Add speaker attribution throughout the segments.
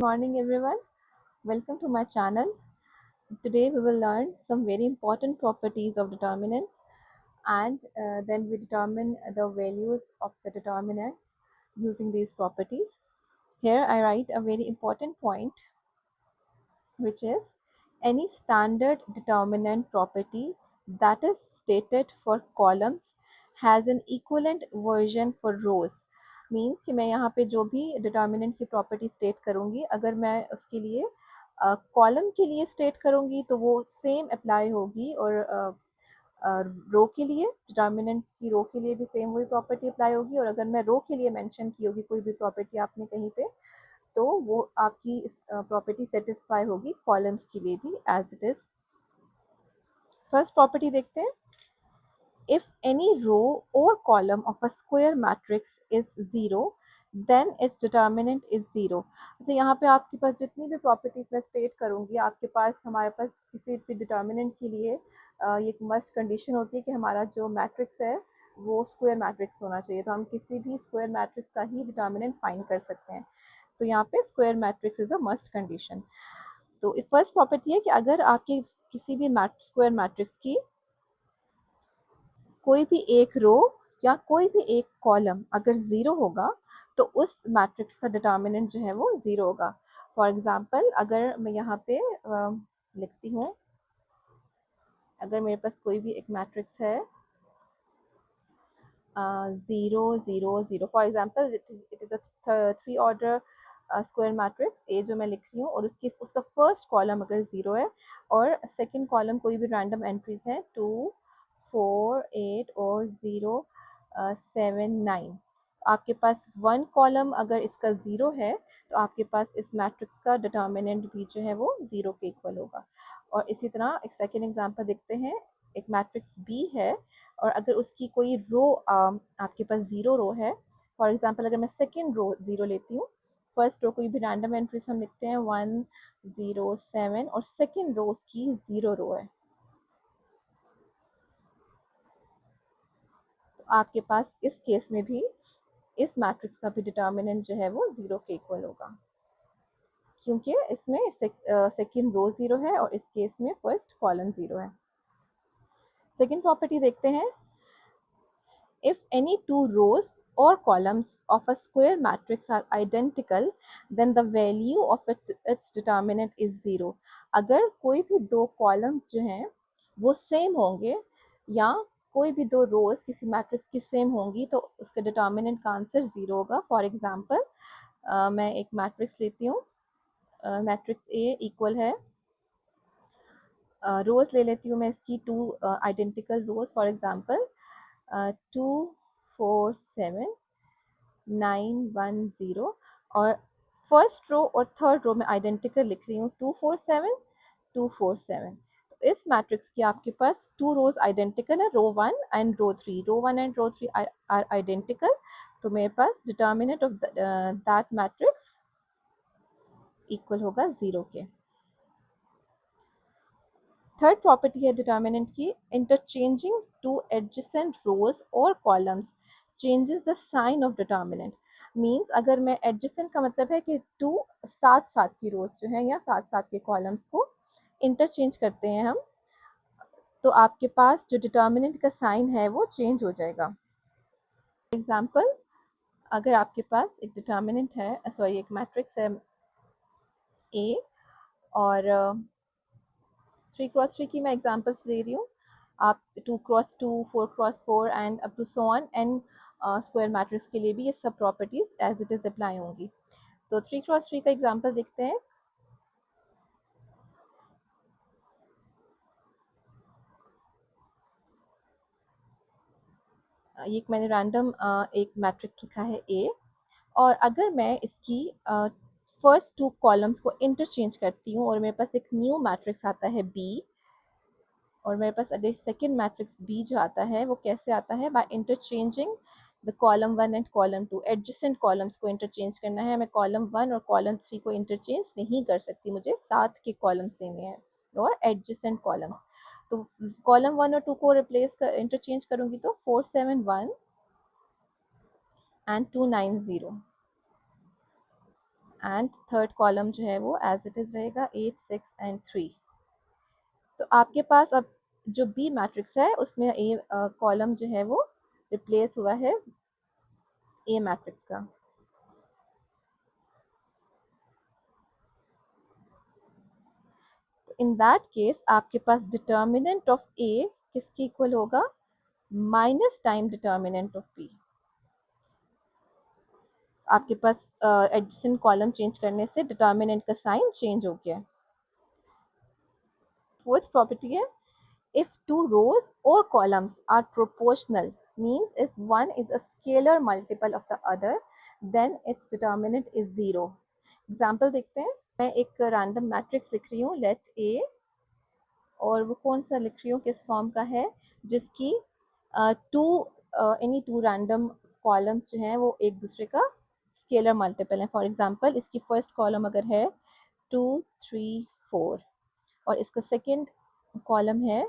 Speaker 1: Morning everyone, welcome to my channel. Today we will learn some very important properties of determinants and then we determine the values of the determinants using these properties. Here I write a very important point, which is any standard determinant property that is stated for columns has an equivalent version for rows. Means कि मैं यहाँ पे जो भी determinant की property state करूँगी, अगर मैं उसके लिए कॉलम के लिए स्टेट करूँगी तो वो सेम अप्लाई होगी, और रो के लिए डिटर्मिनेंट की रो के लिए भी सेम वही प्रॉपर्टी अप्लाई होगी, और अगर मैं रो के लिए मेंशन की होगी कोई भी प्रॉपर्टी आपने कहीं पे, तो वो आपकी इस प्रॉपर्टी सेटिस्फाई होगी कॉलम्स के लिए भी as it is. First property देखते हैं। if any row or column of a square matrix is zero then its determinant is zero। अच्छा, यहाँ पे आपके पास जितनी भी प्रॉपर्टीज मैं स्टेट करूँगी, आपके पास हमारे पास किसी भी डिटर्मिनेंट के लिए ये एक मस्ट कंडीशन होती है कि हमारा जो मैट्रिक्स है वो स्क्वायर मैट्रिक्स होना चाहिए। तो हम किसी भी स्क्वायर मैट्रिक्स का ही डिटर्मिनेंट फाइंड कर सकते हैं। तो यहाँ पे square matrix is a must condition. तो फर्स्ट प्रॉपर्टी है कि अगर आपके किसी भी स्क्वायर मैट्रिक्स की कोई भी एक रो या कोई भी एक कॉलम अगर ज़ीरो होगा तो उस मैट्रिक्स का डिटर्मिनेंट जो है वो ज़ीरो होगा। फॉर एग्जांपल अगर मैं यहाँ पे लिखती हूँ, अगर मेरे पास कोई भी एक मैट्रिक्स है 0 0 0, for example it is a 3 order square matrix A जो मैं लिख रही हूँ, और उसका फर्स्ट कॉलम अगर ज़ीरो है और सेकंड कॉलम कोई भी रैंडम एंट्रीज हैं 2 4 8 और 0 7 9, आपके पास वन कॉलम अगर इसका ज़ीरो है तो आपके पास इस मैट्रिक्स का डिटर्मिनेंट भी जो है वो ज़ीरो के इक्वल होगा। और इसी तरह एक सेकेंड एग्जांपल देखते हैं। एक मैट्रिक्स बी है और अगर उसकी कोई रो आपके पास ज़ीरो रो है, फॉर एग्जांपल अगर मैं सेकेंड रो ज़ीरो लेती हूँ, फर्स्ट रो कोई भी रैंडम एंट्रीज हम लिखते हैं 1 0 7 और सेकेंड रो की ज़ीरो रो है, तो आपके पास इस केस में भी इस मैट्रिक्स का भी डिटर्मिनेंट जो है वो ज़ीरो के इक्वल होगा, क्योंकि इसमें सेकेंड रो ज़ीरो है और इस केस में फर्स्ट कॉलम ज़ीरो है। सेकेंड प्रॉपर्टी देखते हैं। If any two rows or columns of a square matrix are identical, then the value of its determinant is zero। अगर कोई भी दो कॉलम्स जो हैं वो सेम होंगे या कोई भी दो रोज किसी मैट्रिक्स की सेम होंगी तो उसका डिटर्मिनेंट का आंसर ज़ीरो होगा। फॉर एग्जांपल मैं एक मैट्रिक्स लेती हूँ, मैट्रिक्स ए इक्वल है, रोज ले लेती हूँ मैं इसकी two identical rows, for example 2 4 7 9 1 0, और फर्स्ट रो और थर्ड रो में आइडेंटिकल लिख रही हूँ 2 4 7 2 4 7। तो इस मैट्रिक्स की आपके पास टू रोज आइडेंटिकल है, row 1 and row 3, row 1 and row 3 are identical, तो मेरे पास determinant of that matrix equal होगा ज़ीरो के। थर्ड प्रॉपर्टी है डिटर्मिनेंट की, इंटरचेंजिंग टू एडजेसेंट रोज और columns changes the sign of determinant. Means अगर मैं एडजेसेंट का मतलब है कि टू साथ साथ की रोज जो है या साथ साथ के कॉलम्स को इंटरचेंज करते हैं हम, तो आपके पास जो डिटर्मिनेंट का साइन है वो चेंज हो जाएगा। एग्जाम्पल, अगर आपके पास एक डिटर्मिनेंट है, सॉरी एक मैट्रिक्स है ए, और 3 क्रॉस 3 की मैं एग्जांपल्स दे रही हूँ, आप 2 cross 2 4 cross 4 and up to so on and square matrix के लिए भी ये सब properties as it is apply होंगी। तो 3 क्रॉस 3 का एग्जांपल देखते हैं। ये मैंने रैंडम एक मैट्रिक्स लिखा है ए, और अगर मैं इसकी फर्स्ट टू कॉलम्स को इंटरचेंज करती हूँ और मेरे पास एक न्यू मैट्रिक्स आता है बी, और मेरे पास अगर सेकेंड मैट्रिक्स बी जो आता है वो कैसे आता है, by interchanging the column 1 and column 2, adjacent columns को इंटरचेंज करना है। मैं कॉलम 1 और कॉलम 3 को इंटरचेंज नहीं कर सकती, मुझे साथ के कॉलम्स लेने हैं और एडजेसेंट कॉलम्स। तो कॉलम 1 और 2 को रिप्लेस कर इंटरचेंज करूंगी तो 4 7 1 एंड 2 9 0, एंड थर्ड कॉलम जो है वो एज इट इज़ रहेगा 8, 6 एंड 3। तो आपके पास अब जो बी मैट्रिक्स है उसमें ए कॉलम जो है वो रिप्लेस हुआ है ए मैट्रिक्स का। इन दैट केस आपके पास डिटर्मिनेंट ऑफ ए किसके इक्वल होगा, minus time determinant of B. आपके पास एडिशन कॉलम चेंज करने से डिटर्मिनेंट का साइन चेंज हो गया। फोर्थ प्रॉपर्टी है, if two rows or columns are proportional, means if one is a scalar multiple of the other, then its determinant is zero। Example देखते हैं। मैं एक रैंडम मैट्रिक्स लिख रही हूँ लेट ए, और वो कौन सा लिख रही हूँ, किस फॉर्म का है, जिसकी two any two random columns जो हैं वो एक दूसरे का स्केलर मल्टीपल है। फॉर एग्जांपल इसकी फर्स्ट कॉलम अगर है 2, 3, 4 और इसका सेकंड कॉलम है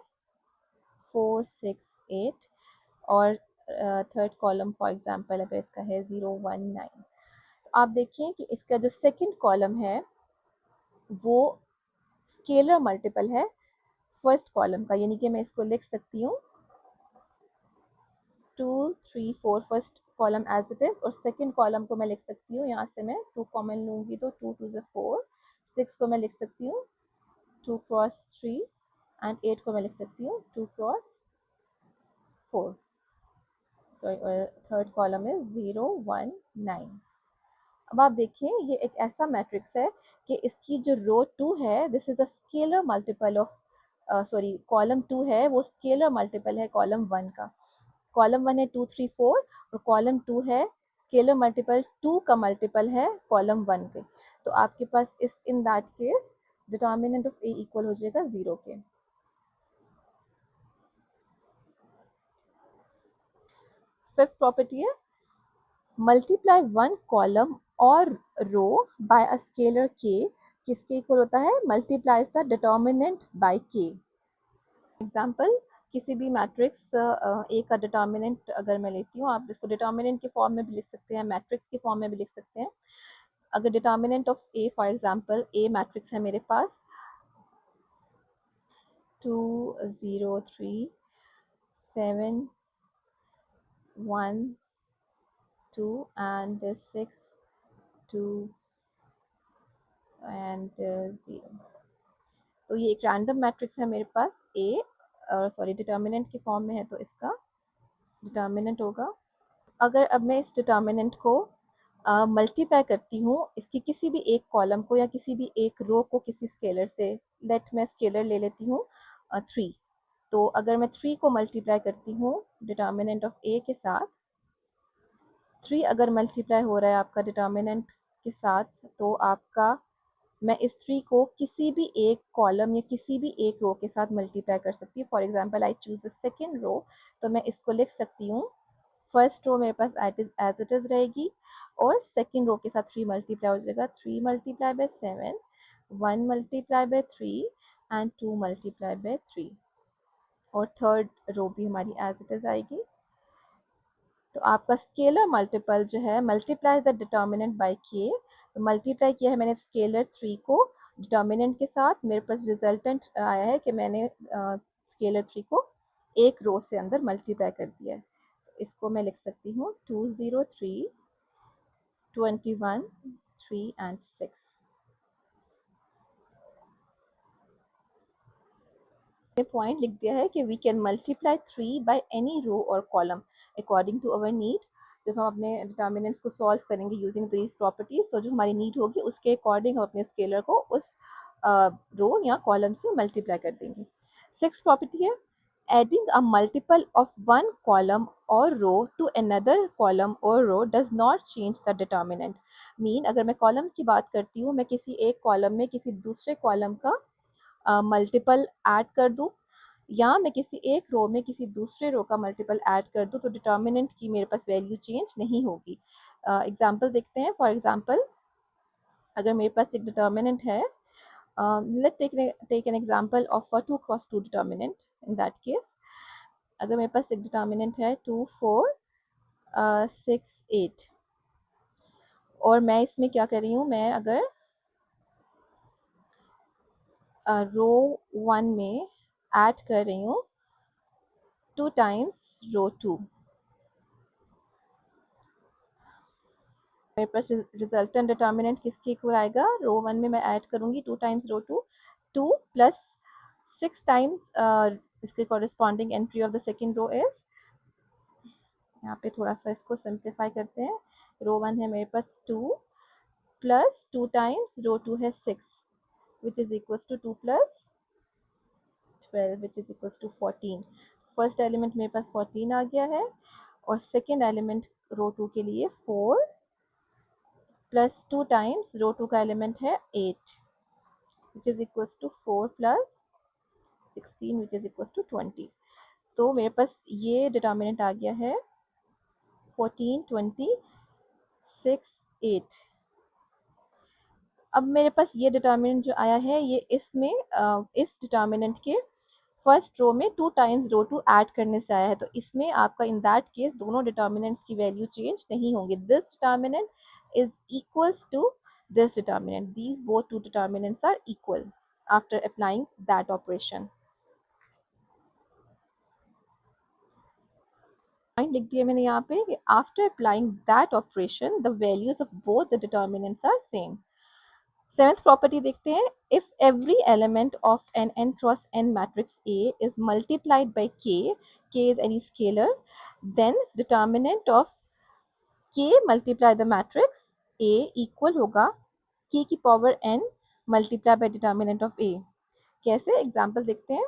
Speaker 1: 4, 6, 8 और थर्ड कॉलम फॉर एग्जांपल अगर इसका है 0, 1, 9, तो आप देखिए कि इसका जो सेकंड कॉलम है वो स्केलर मल्टीपल है फर्स्ट कॉलम का, यानी कि मैं इसको लिख सकती हूँ 2, 3, 4 first column as it is, और सेकंड कॉलम को मैं लिख सकती हूँ, यहाँ से मैं 2 कॉमन लूँगी तो 2 2 ज़ 4, 6 को मैं लिख सकती हूँ 2 क्रॉस 3 एंड 8 को मैं लिख सकती हूँ 2 क्रॉस 4। सॉरी, और थर्ड कॉलम है 0, 1, 9। अब आप देखिए ये एक ऐसा मैट्रिक्स है कि इसकी जो रो 2 है this is a scalar multiple of, sorry column 2 है वो स्केलर मल्टीपल है कॉलम 1 का। कॉलम 1 है 2, 3, 4 और कॉलम 2 है स्केलर मल्टीपल 2 का मल्टीपल है कॉलम 1 के। तो आपके पास इस इन that case determinant of A equal हो जाएगा 0 के। फिफ्थ प्रॉपर्टी है, मल्टीप्लाई वन कॉलम और रो बाय अ स्केलर के किसके इक्वल होता है, मल्टीप्लाइज द डिटर्मिनेंट बाय के। एग्जाम्पल, किसी भी मैट्रिक्स ए का डिटर्मिनेंट अगर मैं लेती हूँ, आप इसको डिटर्मिनेंट के फॉर्म में भी लिख सकते हैं, मैट्रिक्स के फॉर्म में भी लिख सकते हैं। अगर determinant of A for example A matrix है मेरे पास 2, 0, 3, 7, 1, 2 एंड 6, 2 एंड 0, तो ये एक रैंडम मैट्रिक्स है मेरे पास ए, सॉरी डिटर्मिनेंट के फॉर्म में है तो इसका डिटर्मिनेंट होगा। अगर अब मैं इस डिटर्मिनेंट को मल्टीप्लाई करती हूँ इसकी किसी भी एक कॉलम को या किसी भी एक रो को किसी स्केलर से, लेट मैं स्केलर ले लेती हूँ 3, तो अगर मैं 3 को मल्टीप्लाई करती हूँ डिटर्मिनेंट ऑफ ए के साथ, 3 अगर मल्टीप्लाई हो रहा है आपका डिटर्मिनेंट के साथ तो आपका, मैं इस 3 को किसी भी एक कॉलम या किसी भी एक रो के साथ मल्टीप्लाई कर सकती हूँ। For example I choose the second row, तो मैं इसको लिख सकती हूँ, फर्स्ट रो मेरे पास एज इट इज़ रहेगी और सेकंड रो के साथ 3 मल्टीप्लाई हो जाएगा, 3 multiply by 7, 1 multiply bye 3 and 2 multiply by 3, और थर्ड रो भी हमारी एज इट इज़ आएगी। तो आपका स्केलर मल्टीपल जो है मल्टीप्लाई द डिटर्मिनेंट बाय के, तो मल्टीप्लाई किया है मैंने स्केलर 3 को डिटर्मिनेंट के साथ, मेरे पास रिजल्टेंट आया है कि मैंने स्केलर 3 को एक रो से अंदर मल्टीप्लाई कर दिया है। तो इसको मैं लिख सकती हूँ 2, 0, 3, 21, 3 एंड 6। पॉइंट लिख दिया है कि we can multiply 3 by any row और column according to our need. जब हम अपने डिटर्मिनेंट्स को सॉल्व करेंगे यूजिंग दीज प्रॉपर्टीज, तो जो हमारी नीड होगी उसके अकॉर्डिंग हम अपने स्केलर को उस रो या कॉलम से मल्टीप्लाई कर देंगे। सिक्स प्रॉपर्टी है, adding a multiple of one column और रो टू अनदर कॉलम और row does not change the determinant. Mean अगर मैं कॉलम की बात करती हूँ, मैं किसी एक कॉलम में किसी दूसरे कॉलम का मल्टीपल ऐड कर दूँ या मैं किसी एक रो में किसी दूसरे रो का मल्टीपल ऐड कर दूँ, तो डिटर्मिनेंट की मेरे पास वैल्यू चेंज नहीं होगी। एग्जांपल देखते हैं। फॉर एग्जांपल अगर मेरे पास एक डिटर्मिनेंट है, let take an example of a 2 cross 2 determinant. In that case अगर मेरे पास एक डिटर्मिनेंट है 2, 4, 6, 8, और मैं इसमें क्या कर रही हूँ, मैं अगर रो 1 में ऐड कर रही हूँ 2 टाइम्स रो 2, मेरे पास रिजल्टेंट डिटर्मिनेंट किसके इक्वल आएगा, रो 1 में मैं ऐड करूँगी 2 टाइम्स रो 2, 2 प्लस 6 टाइम्स इसके corresponding entry of the second row is, यहाँ पे थोड़ा सा इसको सिंप्लीफाई करते हैं, रो 1 है मेरे पास 2 प्लस 2 टाइम्स रो 2 है 6 which is equals to 2 plus 12 which is equals to 14। First element मेरे पास 14 आ गया है और सेकेंड एलिमेंट रो 2 के लिए 4 प्लस 2 टाइम्स रो 2 का एलिमेंट है 8 which is equals to 4 plus 16 which is equals to 20। तो मेरे पास ये डिटर्मिनेंट आ गया है 14, 20, 6, 8। अब मेरे पास ये डिटर्मिनेंट जो आया है ये इसमें इस डिटर्मिनेंट के फर्स्ट रो में 2 टाइम्स रो 2 ऐड करने से आया है, तो इसमें आपका इन दैट केस दोनों डिटर्मिनेंट्स की वैल्यू चेंज नहीं होंगे। This determinant is equals to this determinant, these both two determinants are equal after applying that operation. लिख दिया मैंने यहाँ पे कि after applying that operation the values of both the determinants are same. Seventh property देखते हैं, if every element of an n cross n matrix A is multiplied by k is any scalar, then determinant of k multiply the matrix A equal होगा k की power n multiply by determinant of A। कैसे, example देखते हैं।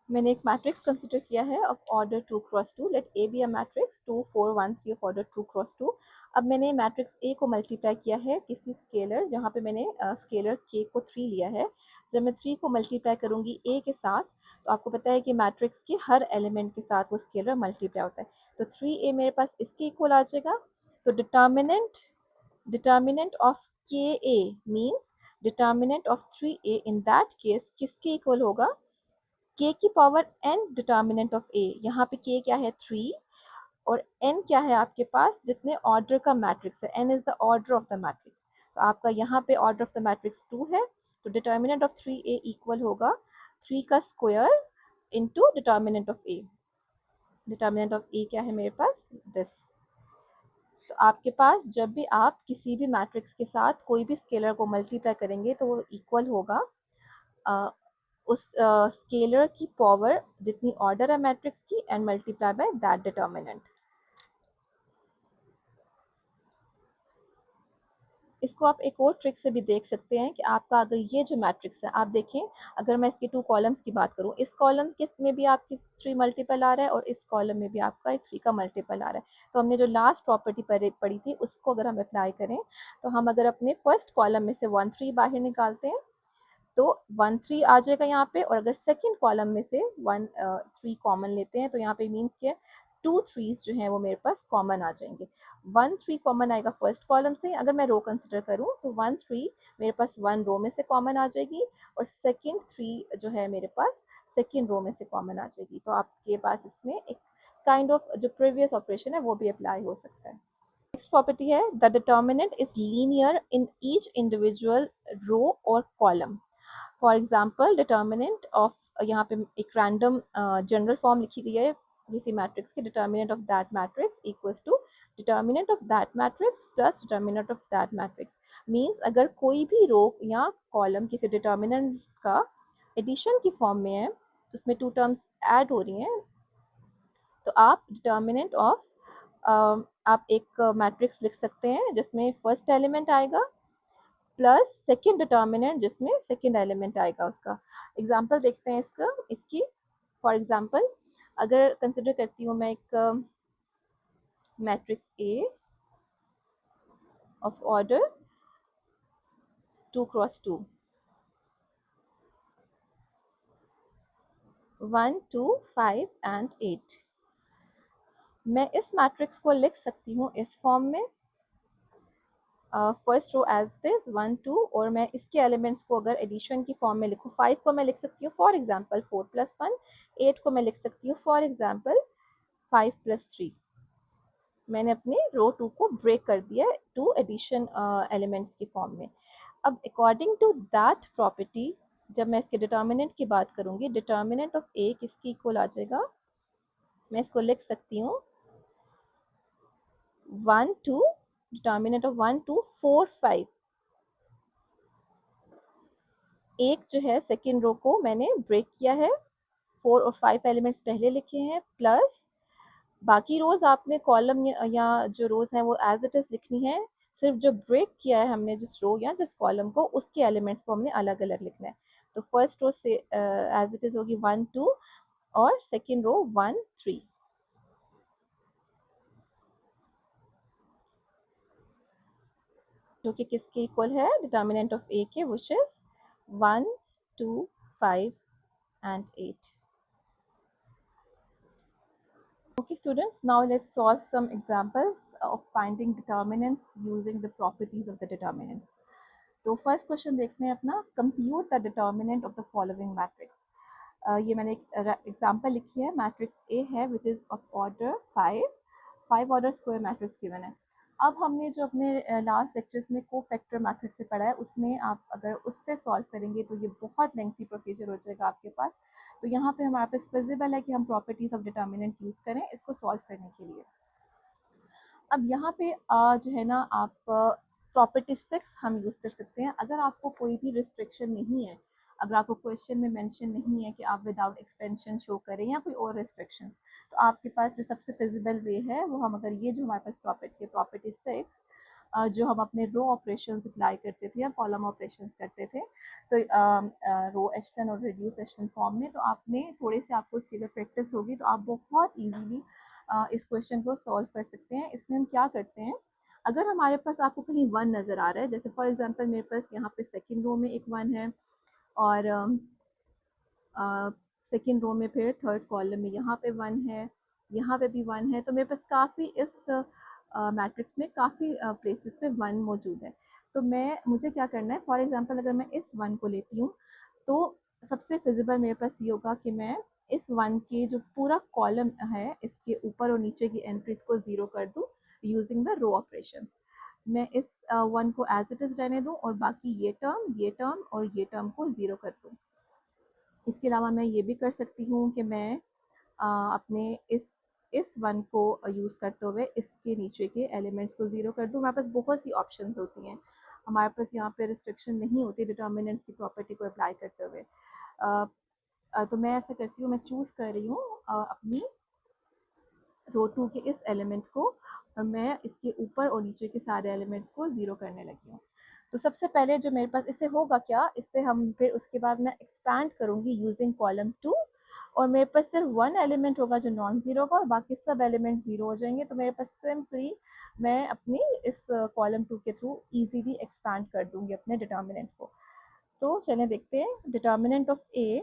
Speaker 1: मैंने एक matrix consider किया है of order 2 cross 2, let A be a matrix 2 4 1 3 of order 2 cross 2। अब मैंने मैट्रिक्स ए को मल्टीप्लाई किया है किसी स्केलर, जहाँ पे मैंने स्केलर के को 3 लिया है। जब मैं 3 को मल्टीप्लाई करूँगी ए के साथ, तो आपको पता है कि मैट्रिक्स के हर एलिमेंट के साथ वो स्केलर मल्टीप्लाई होता है, तो 3a मेरे पास इसके इक्वल आ जाएगा। तो determinant of K A means determinant of 3a in that case किसके इक्वल होगा, k की power n determinant of a। यहाँ पे k क्या है 3 और n क्या है आपके पास, जितने ऑर्डर का मैट्रिक्स है, n is the order of the matrix, तो आपका यहाँ पे ऑर्डर ऑफ द मैट्रिक्स 2 है, तो डिटर्मिनेंट ऑफ 3a इक्वल होगा 3 का square into determinant of a। Determinant of a क्या है मेरे पास, दिस। तो आपके पास जब भी आप किसी भी मैट्रिक्स के साथ कोई भी स्केलर को मल्टीप्लाई करेंगे तो वो इक्वल होगा उस स्केलर की पावर जितनी ऑर्डर है मैट्रिक्स की and multiply by that determinant. इसको आप एक और ट्रिक से भी देख सकते हैं कि आपका अगर ये जो मैट्रिक्स है, आप देखें अगर मैं इसके 2 कॉलम्स की बात करूं, इस कॉलम के में भी आपकी 3 मल्टीपल आ रहा है और इस कॉलम में भी आपका 3 का मल्टीपल आ रहा है। तो हमने जो लास्ट प्रॉपर्टी पढ़ी थी उसको अगर हम अप्लाई करें, तो हम अगर अपने फर्स्ट कॉलम में से 1 3 बाहर निकालते हैं तो 1 3 आ जाएगा यहाँ पे, और अगर सेकंड कॉलम में से 1 3 कॉमन लेते हैं तो यहाँ पे मीन्स क्या, 2 3s जो हैं वो मेरे पास कॉमन आ जाएंगे। 1 3 कॉमन आएगा फर्स्ट कॉलम से, अगर मैं रो कंसिडर करूँ तो 1 3 मेरे पास 1 रो में से कॉमन आ जाएगी और सेकंड 3 जो है मेरे पास सेकंड रो में से कॉमन आ जाएगी। तो आपके पास इसमें एक काइंड ऑफ जो प्रीवियस ऑपरेशन है वो भी अप्लाई हो सकता है। नेक्स्ट प्रॉपर्टी है, the determinant is linear in each individual row और column. For example determinant of, यहाँ पे एक रैंडम जनरल फॉर्म लिखी गई है किसी मैट्रिक्स की, determinant of that matrix equals to determinant of that matrix plus determinant of that matrix. Means अगर कोई भी रो या कॉलम किसी डिटर्मिनेंट का एडिशन की फॉर्म में है, तो उसमें 2 टर्म्स ऐड हो रही हैं, तो आप डिटर्मिनेंट ऑफ आप एक मैट्रिक्स लिख सकते हैं जिसमें फर्स्ट एलिमेंट आएगा प्लस सेकेंड डिटर्मिनेंट जिसमें सेकेंड एलिमेंट आएगा उसका। एग्जाम्पल देखते हैं इसकी। फॉर एग्जाम्पल अगर कंसिडर करती हूँ मैं एक matrix A of order 2 cross 2, 1 2 5 and 8। मैं इस मैट्रिक्स को लिख सकती हूँ इस फॉर्म में, first row as it is 1 2, और मैं इसके एलिमेंट्स को अगर एडिशन की फॉर्म में लिखूँ, 5 को मैं लिख सकती हूँ फॉर एग्जांपल 4 + 1, 8 को मैं लिख सकती हूँ फॉर एग्जांपल 5 + 3। मैंने अपने रो 2 को ब्रेक कर दिया टू एडिशन एलिमेंट्स की फॉर्म में। अब अकॉर्डिंग टू दैट प्रॉपर्टी जब मैं इसके डिटर्मिनेंट की बात करूँगी, डिटर्मिनेंट ऑफ ए किसके इक्वल आ जाएगा, मैं इसको लिख सकती हूँ 1 2, डिटर्मिनेंट ऑफ 1 2 4 5। एक जो है सेकेंड रो को मैंने ब्रेक किया है, 4 और 5 एलिमेंट्स पहले लिखे हैं, प्लस बाकी रोज आपने कॉलम या जो रोज हैं वो एज इट इज लिखनी है। सिर्फ जो ब्रेक किया है हमने जिस रो या जिस कॉलम को, उसके एलिमेंट्स को हमने अलग अलग लिखना है। तो फर्स्ट रो से एज इट इज होगी 1 2 और सेकेंड रो 1 3, जो कि किसके इक्वल है, डिटर्मिनेंट ऑफ ए के, which is 1 2 5 and 8. Okay students, now let's solve some examples of finding determinants using the properties of the determinants. तो फर्स्ट क्वेश्चन देखते हैं अपना, compute the determinant of the following matrix. ये मैंने एक example लिखी है, मैट्रिक्स ए है which is of order 5, 5 order square matrix given है। अब हमने जो अपने लास्ट लेक्चर्स में को फैक्टर मैथड से पढ़ा है, उसमें आप अगर उससे सॉल्व करेंगे तो ये बहुत लेंथी प्रोसीजर हो जाएगा आपके पास। तो यहाँ पे हमारे पास फिजिबल है कि हम प्रॉपर्टीज़ ऑफ डिटर्मिनेंट यूज़ करें इसको सॉल्व करने के लिए। अब यहाँ पे जो है ना, आप प्रॉपर्टी 6 हम यूज़ कर सकते हैं। अगर आपको कोई भी रिस्ट्रिक्शन नहीं है, अगर आपको क्वेश्चन में मेंशन नहीं है कि आप विदाउट एक्सपेंशन शो करें या कोई और रिस्ट्रिक्शंस, तो आपके पास जो सबसे फिजिबल वे है वो, हम अगर ये जो हमारे पास प्रॉपर्टी 6 जो हम अपने रो ऑपरेशंस अप्लाई करते थे या कॉलम ऑपरेशंस करते थे, तो रो एचलन और रिड्यूस एचलन फॉर्म में, तो आपने थोड़े से, आपको इसकी अगर प्रैक्टिस होगी तो आप बहुत ईजीली इस क्वेश्चन को सॉल्व कर सकते हैं। इसमें हम क्या करते हैं, अगर हमारे पास आपको कहीं 1 नज़र आ रहा है, जैसे फॉर एग्जांपल मेरे पास यहाँ पे सेकंड रो में एक 1 है, और सेकंड रो में फिर थर्ड कॉलम में यहाँ पे 1 है, यहाँ पे भी 1 है, तो मेरे पास काफ़ी इस मैट्रिक्स में काफ़ी प्लेसेस पे 1 मौजूद है। तो मुझे क्या करना है, फॉर एग्जांपल अगर मैं इस 1 को लेती हूँ, तो सबसे फिजिबल मेरे पास ये होगा कि मैं इस 1 के जो पूरा कॉलम है, इसके ऊपर और नीचे की एंट्रीज को 0 कर दूँ यूजिंग द रो ऑपरेशंस। मैं इस 1 को एज इट इज़ रहने दूँ और बाकी ये टर्म और ये टर्म को 0 कर दूँ। इसके अलावा मैं ये भी कर सकती हूँ कि मैं अपने इस 1 को यूज़ करते हुए इसके नीचे के एलिमेंट्स को 0 कर दूँ। हमारे पास बहुत सी ऑप्शंस होती हैं, हमारे पास यहाँ पे रिस्ट्रिक्शन नहीं होती डिटर्मिनेंट्स की प्रॉपर्टी को अप्लाई करते हुए। तो मैं ऐसा करती हूँ, मैं चूज़ कर रही हूँ अपनी रो 2 के इस एलिमेंट को, और मैं इसके ऊपर और नीचे के सारे एलिमेंट्स को 0 करने लगी हूँ। तो सबसे पहले जो मेरे पास, इससे होगा क्या, इससे हम फिर उसके बाद मैं एक्सपैंड करूँगी यूजिंग कॉलम 2, और मेरे पास सिर्फ 1 एलिमेंट होगा जो नॉन ज़ीरो होगा और बाकी सब एलिमेंट 0 हो जाएंगे। तो मेरे पास सिंपली मैं अपनी इस कॉलम 2 के थ्रू इजीली एक्सपैंड कर दूँगी अपने डिटर्मिनेंट को। तो चलिए देखते हैं, determinant of A,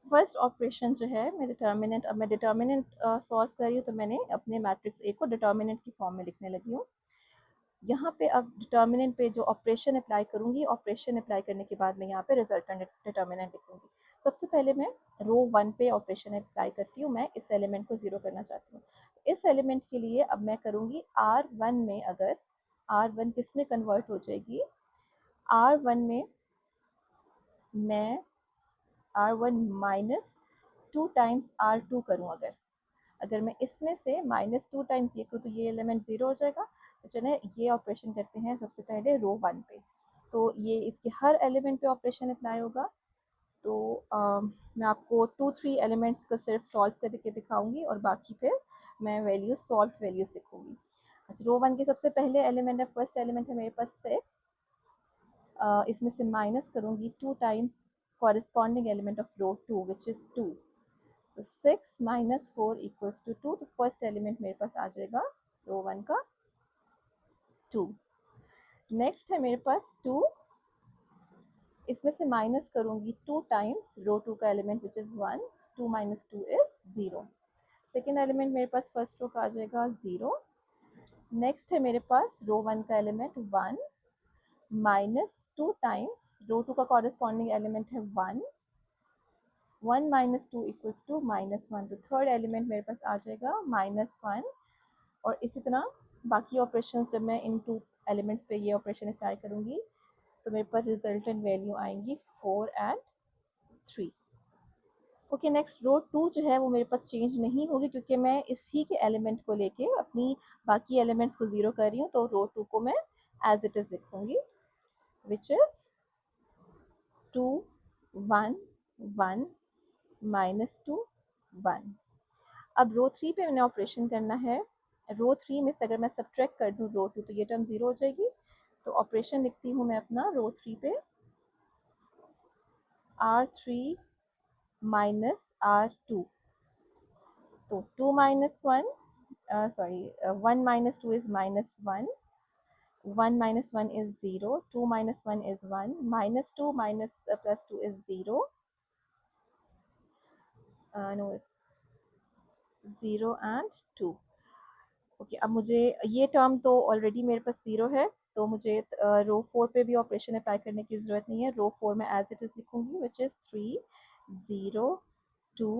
Speaker 1: first operation जो है, मैं डिटर्मिनेंट, अब मैं डिटर्मिनेंट सॉल्व कर रही हूँ, तो मैंने अपने मैट्रिक्स ए को डिटर्मिनेंट की फॉर्म में लिखने लगी हूँ। यहाँ पे अब डिटर्मिनेंट पे जो ऑपरेशन अप्लाई करूँगी, ऑपरेशन अप्लाई करने के बाद मैं यहाँ पे रिजल्टेंट डिटर्मिनेंट लिखूँगी। सबसे पहले मैं रो 1 पे ऑपरेशन अप्लाई करती हूँ, मैं इस एलिमेंट को 0 करना चाहती हूँ। तो इस एलिमेंट के लिए अब मैं करूँगी R1 में, अगर R1 किस में कन्वर्ट हो जाएगी, R1 में मैं R1 माइनस 2 टाइम्स R2 करूँ, अगर अगर मैं इसमें से -2 टाइम्स ये करूँ तो ये एलिमेंट 0 हो जाएगा। तो चलिए ये ऑपरेशन करते हैं सबसे पहले रो 1 पे, तो ये इसके हर एलिमेंट पे ऑपरेशन अप्लाई होगा। तो मैं आपको 2-3 एलिमेंट्स को सिर्फ सॉल्व करके दिखाऊंगी और बाकी फिर मैं वैल्यूज, सॉल्व वैल्यूज लिखूंगी। अच्छा, रो 1 के सबसे पहले एलिमेंट है, फर्स्ट एलिमेंट है मेरे पास 6, इसमें से माइनस करूँगी 2 times corresponding element of row 2 which is 2। तो 6 माइनस 4 इक्वल्स टू 2, तो फर्स्ट एलिमेंट मेरे पास आ जाएगा रो 1 का 2। नेक्स्ट है मेरे पास 2, इसमें से माइनस करूँगी 2 टाइम्स रो 2 का element which is 1, 2 minus 2 is 0। Second element मेरे पास फर्स्ट रो का आ जाएगा 0। नेक्स्ट है मेरे पास रो 1 का एलिमेंट 1 माइनस 2 टाइम्स रो 2 का कॉरेस्पॉन्डिंग एलिमेंट है 1, 1 माइनस टू इक्वल्स टू -1, तो थर्ड एलिमेंट मेरे पास आ जाएगा -1। और इसी तरह बाकी ऑपरेशन जब मैं इन टू एलिमेंट्स पे ये ऑपरेशन अप्लाई करूँगी तो मेरे पास रिजल्टेंट वैल्यू आएंगी 4 एंड 3। ओके, नेक्स्ट रो 2 जो है वो मेरे पास चेंज नहीं होगी क्योंकि मैं इसी के एलिमेंट को लेके अपनी बाकी एलिमेंट्स को ज़ीरो कर रही हूँ, तो रो 2 को मैं एज इट इज़ लिखूँगी, विच इज़ 2 1 1 -2 1। अब रो 3 पे मैंने ऑपरेशन करना है। रो 3 में से अगर मैं सब्ट्रैक्ट कर दूँ रो 2 तो ये टर्म ज़ीरो हो जाएगी। तो ऑपरेशन लिखती हूँ मैं अपना रो 3 पे R3 माइनस R2, तो 2 minus 1 sorry 1 minus 2 is -1, 1 minus 1 is 0, 2 minus 1 is 1, minus 2 minus plus 2 is 0, no it's 0 and 2। Okay, अब मुझे ये टर्म तो ऑलरेडी मेरे पास 0 है, तो मुझे रो 4 पे भी ऑपरेशन अप्लाई करने की ज़रूरत नहीं है। रो 4 में एज इट इज़ लिखूँगी, विच इज़ 3 0 2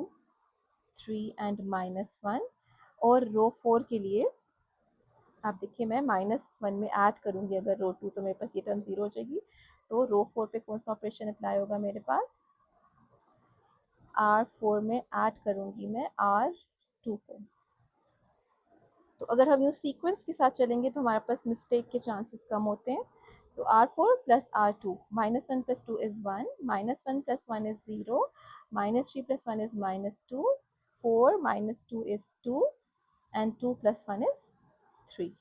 Speaker 1: 3 एंड -1। और रो 4 के लिए आप देखिए मैं -1 में ऐड करूँगी अगर रो 2, तो मेरे पास ये टर्म 0 हो जाएगी। तो रो 4 पे कौन सा ऑपरेशन अप्लाई होगा मेरे पास, R4 में ऐड करूँगी मैं R2 को। तो अगर हम यूँ सीक्वेंस के साथ चलेंगे तो हमारे पास मिस्टेक के चांसेस कम होते हैं। तो R4 plus R2, -1 plus 2 is 1, -1 plus 1 is 0, -3 plus 1 is -2, 4 minus 2 is 2 and 2 plus 1 is 3।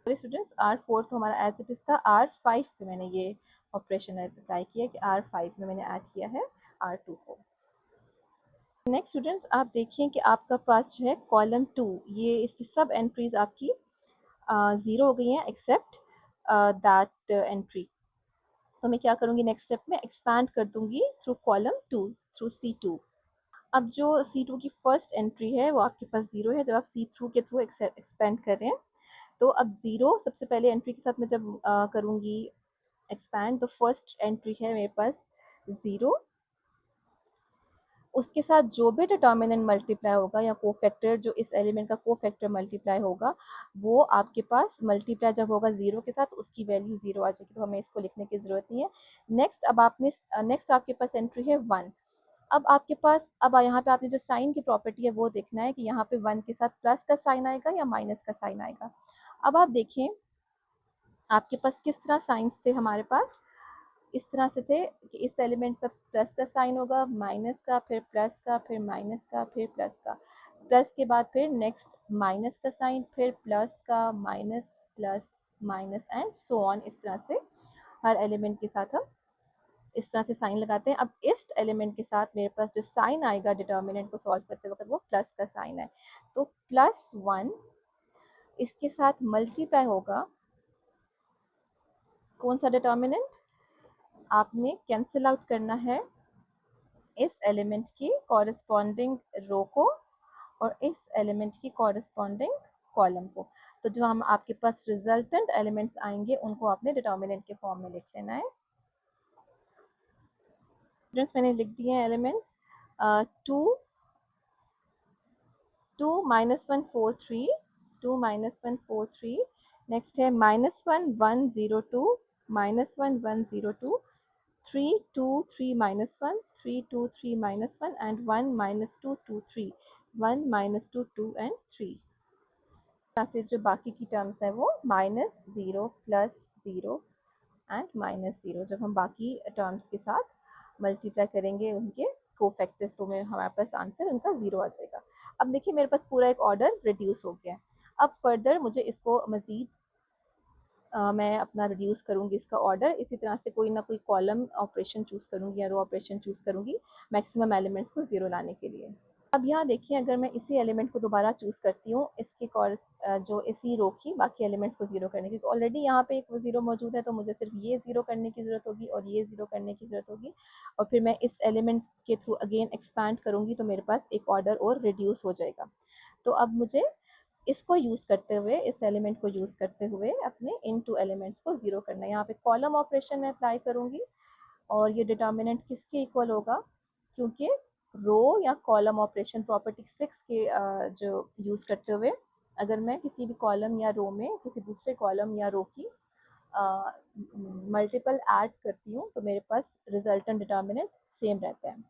Speaker 1: Students R4 तो हमारा एज इट इज़ था, R5 पे मैंने ये ऑपरेशन अप्लाई किया कि R5 में मैंने ऐड किया है R2 को। नेक्स्ट स्टूडेंट आप देखिए कि आपका पास जो है कॉलम 2, ये इसकी सब एंट्रीज आपकी 0 हो गई हैं एक्सेप्ट दैट एंट्री। तो मैं क्या करूँगी नेक्स्ट स्टेप में, एक्सपैंड कर दूँगी थ्रू कॉलम 2, थ्रू C2। अब जो C2 की फर्स्ट एंट्री है वो आपके पास 0 है जब आप C2 के थ्रू एक्सपेंड कर रहे हैं। तो अब 0 सबसे पहले एंट्री के साथ मैं जब करूँगी एक्सपैंड, तो फर्स्ट एंट्री है मेरे पास 0, उसके साथ जो भी डिटर्मिनेंट मल्टीप्लाई होगा या कोफैक्टर, जो इस एलिमेंट का कोफैक्टर मल्टीप्लाई होगा, वो आपके पास मल्टीप्लाई जब होगा 0 के साथ उसकी वैल्यू 0 आ जाएगी, तो हमें इसको लिखने की ज़रूरत नहीं है। नेक्स्ट अब आपने नेक्स्ट आपके पास एंट्री है 1। अब आपके पास अब यहाँ पे आपने जो साइन की प्रॉपर्टी है वो देखना है कि यहाँ पे 1 के साथ प्लस का साइन आएगा या माइनस का साइन आएगा। अब आप देखें आपके पास किस तरह साइंस थे हमारे पास, इस तरह से थे कि इस एलिमेंट का प्लस का साइन होगा, माइनस का, फिर प्लस का, फिर माइनस का, फिर प्लस का, प्लस के बाद फिर नेक्स्ट माइनस का साइन, फिर प्लस का, minus, plus, minus and so on. इस तरह से हर एलिमेंट के साथ हम इस तरह से साइन लगाते हैं। अब इस एलिमेंट के साथ मेरे पास जो साइन आएगा डिटर्मिनेंट को सॉल्व करते वक्त, वो प्लस का साइन है, तो +1 इसके साथ मल्टीप्लाई होगा कौन सा डिटर्मिनेंट, आपने कैंसिल आउट करना है इस एलिमेंट की कॉरस्पॉन्डिंग रो को और इस एलिमेंट की कॉरस्पॉन्डिंग कॉलम को। तो जो हम आपके पास रिजल्टेंट एलिमेंट्स आएंगे उनको आपने डिटर्मिनेंट के फॉर्म में लिख लेना है। स्टूडेंट्स मैंने लिख दिए हैं एलिमेंट्स, 2 2 -1 4 3, 2 -1 4 3, नेक्स्ट है -1 1 0 2, -1 1 0 2, 3 2 3 -1, 3 2 3 -1 and 1 -2 2 3, 1 -2 2 and 3। यहाँ से जो बाकी की टर्म्स है वो -0 +0 एंड -0, जब हम बाकी टर्म्स के साथ मल्टीप्लाई करेंगे उनके कोफैक्टर्स, तो में हमारे पास आंसर उनका 0 आ जाएगा। अब देखिए मेरे पास पूरा एक ऑर्डर रिड्यूस हो गया है। अब फर्दर मुझे इसको मज़ीद मैं अपना रिड्यूस करूँगी इसका ऑर्डर, इसी तरह से कोई ना कोई कॉलम ऑपरेशन चूज़ करूँगी या रो ऑपरेशन चूज़ करूँगी मैक्सिमम एलिमेंट्स को 0 लाने के लिए। अब यहाँ देखिए अगर मैं इसी एलिमेंट को दोबारा चूज़ करती हूँ इसके जो इसी रो की बाकी एलिमेंट्स को 0 करने की, क्योंकि ऑलरेडी यहाँ पे एक 0 मौजूद है, तो मुझे सिर्फ ये 0 करने की ज़रूरत होगी और ये 0 करने की ज़रूरत होगी, और फिर मैं इस एलिमेंट के थ्रू अगेन एक्सपैंड करूँगी तो मेरे पास एक ऑर्डर और रिड्यूस हो जाएगा। तो अब मुझे इसको यूज़ करते हुए, इस एलिमेंट को यूज़ करते हुए अपने इन टू एलिमेंट्स को 0 करना है। यहाँ पे कॉलम ऑपरेशन मैं अप्लाई करूँगी और ये डिटर्मिनेंट किसके इक्वल होगा, क्योंकि रो या कॉलम ऑपरेशन प्रॉपर्टी 6 के जो यूज़ करते हुए अगर मैं किसी भी कॉलम या रो में किसी दूसरे कॉलम या रो की मल्टीपल ऐड करती हूँ तो मेरे पास रिजल्टेंट डिटर्मिनेंट सेम रहता है।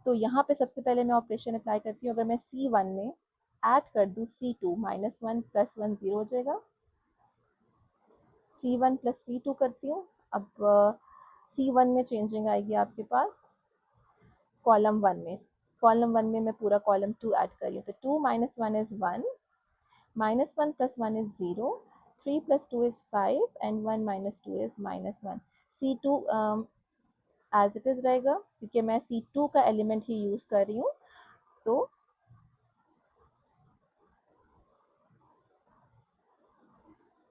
Speaker 1: तो यहाँ पे सबसे पहले मैं ऑपरेशन अप्लाई करती हूँ। अगर मैं C1 में ऐड कर दूँ C2 -1 + 1 0 हो जाएगा। C1 + C2 करती हूँ। अब C1 में चेंजिंग आएगी आपके पास कॉलम 1 में। कॉलम 1 में मैं पूरा कॉलम 2 ऐड कर रही हूँ, तो 2 - 1 is 1, -1 + 1 is 0, 3 + 2 is 5 and 1 - 2 is -1। C2 as it is रहेगा क्योंकि मैं C2 का एलिमेंट ही यूज़ कर रही हूँ। तो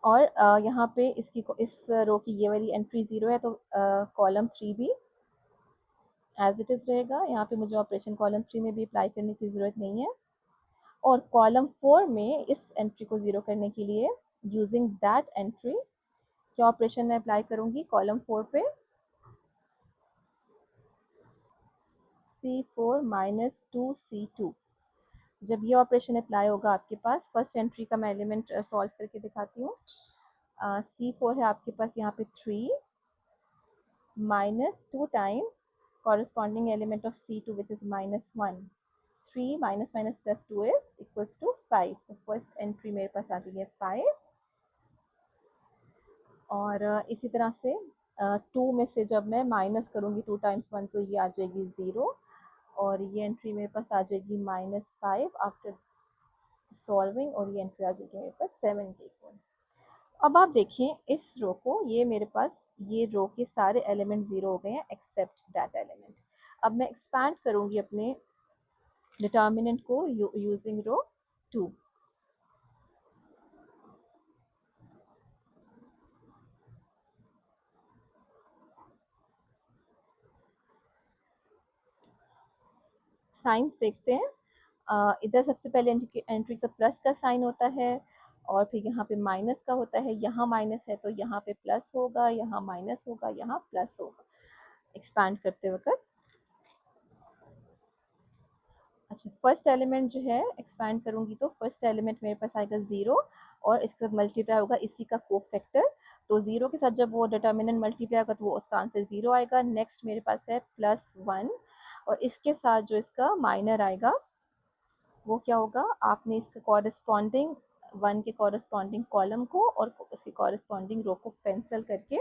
Speaker 1: और यहाँ पे इस रो की ये वाली एंट्री 0 है, तो कॉलम 3 भी एज इट इज़ रहेगा। यहाँ पे मुझे ऑपरेशन कॉलम 3 में भी अप्लाई करने की ज़रूरत नहीं है। और कॉलम 4 में इस एंट्री को 0 करने के लिए यूजिंग दैट एंट्री क्या ऑपरेशन मैं अप्लाई करूँगी कॉलम 4 पे, C4 - 2C2। जब ये ऑपरेशन अप्लाई होगा आपके पास, फर्स्ट एंट्री का मैं एलिमेंट सॉल्व करके दिखाती हूँ। C4 है आपके पास यहाँ पे 3 -2 times corresponding element of C2 which is -1। 3 - + 2 is equals to 5। तो फर्स्ट एंट्री मेरे पास आ गई है 5। और इसी तरह से 2 में से जब मैं माइनस करूँगी 2 टाइम्स 1 तो ये आ जाएगी 0। और ये एंट्री मेरे पास आ जाएगी -5 आफ्टर सॉल्विंग, और ये एंट्री आ जाएगी मेरे पास 7 के इक्वल। अब आप देखें इस रो को, ये मेरे पास ये रो के सारे एलिमेंट 0 हो गए हैं एक्सेप्ट दैट एलिमेंट। अब मैं एक्सपैंड करूँगी अपने डिटर्मिनेंट को यूजिंग रो 2। साइंस देखते हैं। इधर सबसे पहले एंट्री से प्लस का साइन होता है और फिर यहाँ पे माइनस का होता है। यहाँ माइनस है तो यहाँ पे प्लस होगा, यहाँ माइनस होगा, यहाँ प्लस होगा एक्सपैंड करते वक्त। अच्छा, फर्स्ट एलिमेंट जो है एक्सपैंड करूँगी तो फर्स्ट एलिमेंट मेरे पास आएगा 0 और इसके साथ मल्टीप्लाई होगा इसी का कोफैक्टर। तो 0 के साथ जब वो डिटर्मिनेंट मल्टीप्लाई होगा तो वो उसका आंसर 0 आएगा। नेक्स्ट मेरे पास है +1 और इसके साथ जो इसका माइनर आएगा वो क्या होगा, आपने इसके कॉरस्पॉन्डिंग 1 के कॉरस्पॉन्डिंग कॉलम को और उसके कॉरस्पॉन्डिंग रो को कैंसिल करके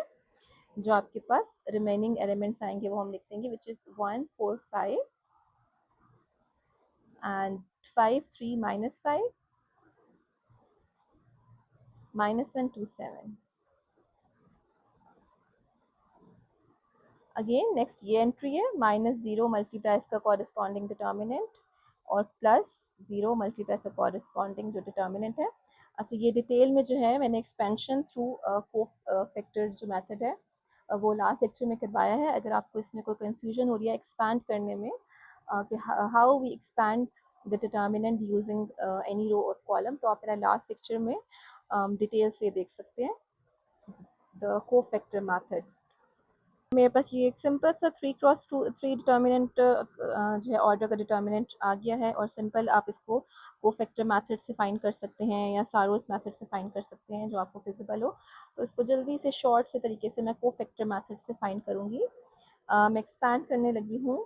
Speaker 1: जो आपके पास रिमेनिंग एलिमेंट्स आएंगे वो हम लिख देंगे, विच इज़ 1 4 5 and 5 3 -5 -1 2 7। अगेन नेक्स्ट ये एंट्री है -0 मल्टीप्लाई इसका कॉरस्पॉन्डिंग डिटर्मिनेंट और +0 मल्टीप्लाई इसका कॉरस्पॉन्डिंग जो डिटर्मिनेंट है। अच्छा, ये डिटेल में जो है मैंने एक्सपेंशन थ्रू कोफैक्टर जो मेथड है वो लास्ट लेक्चर में करवाया है। अगर आपको इसमें कोई कंफ्यूजन हो रही है एक्सपैंड करने में कि how we expand the determinant using any row और कॉलम, तो आप मेरा लास्ट लेक्चर में डिटेल से देख सकते हैं द कोफैक्टर मेथड्स। मेरे पास ये एक सिंपल सा 3x3 डिटर्मिनेंट जो है ऑर्डर का डिटर्मिनेंट आ गया है और सिंपल आप इसको कोफैक्टर मेथड से फाइंड कर सकते हैं या सारोस मेथड से फाइंड कर सकते हैं जो आपको फिजिबल हो। तो इसको जल्दी से शॉर्ट से तरीके से मैं कोफैक्टर मेथड से फाइंड करूँगी। मैं एक्सपैंड करने लगी हूँ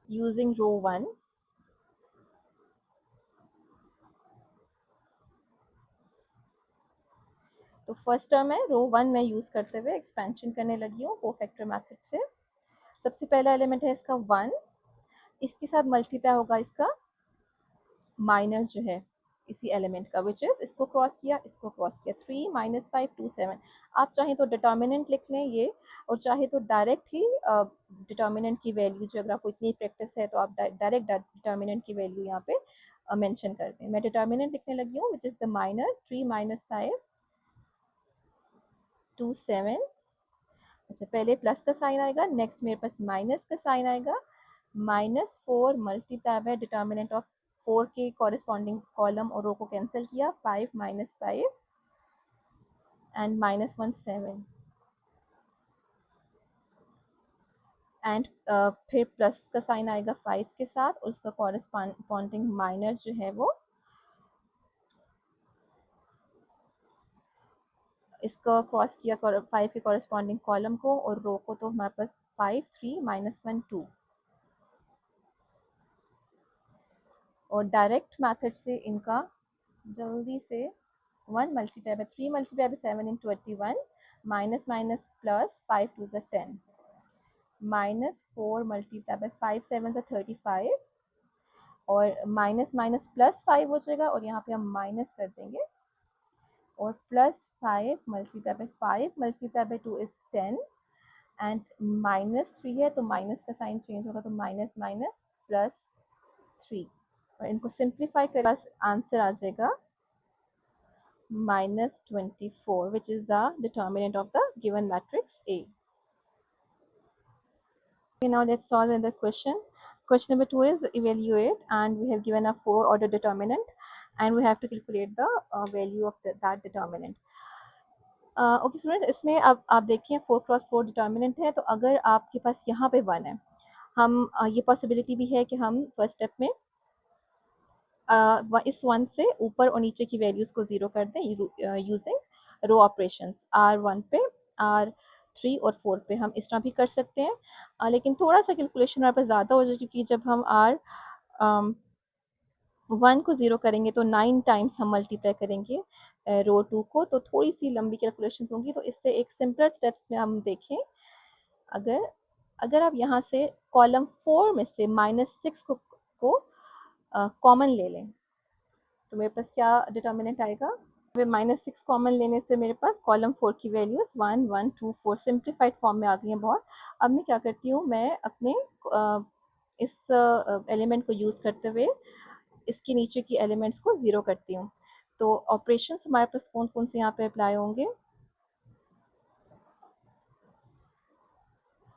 Speaker 1: यूजिंग रो 1। तो फर्स्ट टर्म है रो 1 में यूज़ करते हुए एक्सपेंशन करने लगी हूँ कोफैक्टर मेथड से। सबसे पहला एलिमेंट है इसका 1, इसके साथ मल्टीप्लाई होगा इसका माइनर जो है इसी एलिमेंट का, विच इज़ इसको क्रॉस किया, इसको क्रॉस किया, 3 -5 2 7। आप चाहें तो डिटर्मिनेंट लिख लें ये, और चाहे तो डायरेक्ट ही डिटर्मिनेंट की वैल्यू जो अगर आपको इतनी प्रैक्टिस है तो आप डायरेक्ट डिटर्मिनेंट की वैल्यू यहाँ पे मेंशन कर दें। मैं डिटर्मिनेंट लिखने लगी हूँ विच इज़ द माइनर 3 -5 2 7। अच्छा, पहले प्लस का साइन आएगा, नेक्स्ट मेरे पास माइनस का साइन आएगा, -4 मल्टीप्लाई बाय डिटर्मिनेंट ऑफ 4 के कॉरस्पॉन्डिंग कॉलम और रो को कैंसिल किया, 5 -5 एंड -1 7। एंड फिर प्लस का साइन आएगा 5 के साथ और उसका कॉरेस्पॉन्डिंग माइनर जो है वो इसका क्रॉस किया 5 के कॉरेस्पॉन्डिंग कॉलम को और रो को, तो हमारे पास 5 3 -1 2। और डायरेक्ट मेथड से इनका जल्दी से 1 multiply bye 3 multiply by 7 in 21 minus minus plus 5 2 ज़ा 10 माइनस 4 मल्टीप्लाई बाय 5 7 ज़ा 35 और माइनस माइनस प्लस 5 हो जाएगा और यहाँ पे हम माइनस कर देंगे और plus 5 multiply by 5 multiply by 2 is 10 and -3 है तो माइनस का साइन चेंज होगा तो माइनस माइनस प्लस 3 और इनको सिंप्लीफाई कर पास आंसर आ जाएगा -24 which is the determinant of the given matrix A. Okay, now let's solve another question. Question number 2 is evaluate and we have given a 4 order determinant and we have to calculate the value of that determinant. Okay student, इसमें अब आप देखिए 4x4 determinant है तो अगर आपके पास यहाँ पे 1 है, हम ये पॉसिबिलिटी भी है कि हम फर्स्ट स्टेप में इस 1 से ऊपर और नीचे की वैल्यूज़ को ज़ीरो कर दें यूजिंग रो ऑपरेशंस R1 पे R3 और 4 पे हम इस तरह भी कर सकते हैं, लेकिन थोड़ा सा कैलकुलेशन हमारे पास ज़्यादा हो जाए क्योंकि जब हम R1 को ज़ीरो करेंगे तो 9 टाइम्स हम मल्टीप्लाई करेंगे रो 2 को, तो थोड़ी सी लंबी कैलकुलेशन होंगी। तो इससे एक सिंपलर स्टेप्स में हम देखें, अगर अगर आप यहाँ से कॉलम 4 में से -6 को कॉमन ले लें तो मेरे पास क्या डिटर्मिनेंट आएगा। -6 कॉमन लेने से मेरे पास कॉलम 4 की वैल्यूज़ 1 1 2 4 सिंप्लीफाइड फॉर्म में आ गई हैं बहुत। अब मैं क्या करती हूँ, मैं अपने इस एलिमेंट को यूज़ करते हुए इसके नीचे की एलिमेंट्स को ज़ीरो करती हूँ। तो ऑपरेशंस हमारे पास कौन कौन से यहाँ पे अप्लाई होंगे।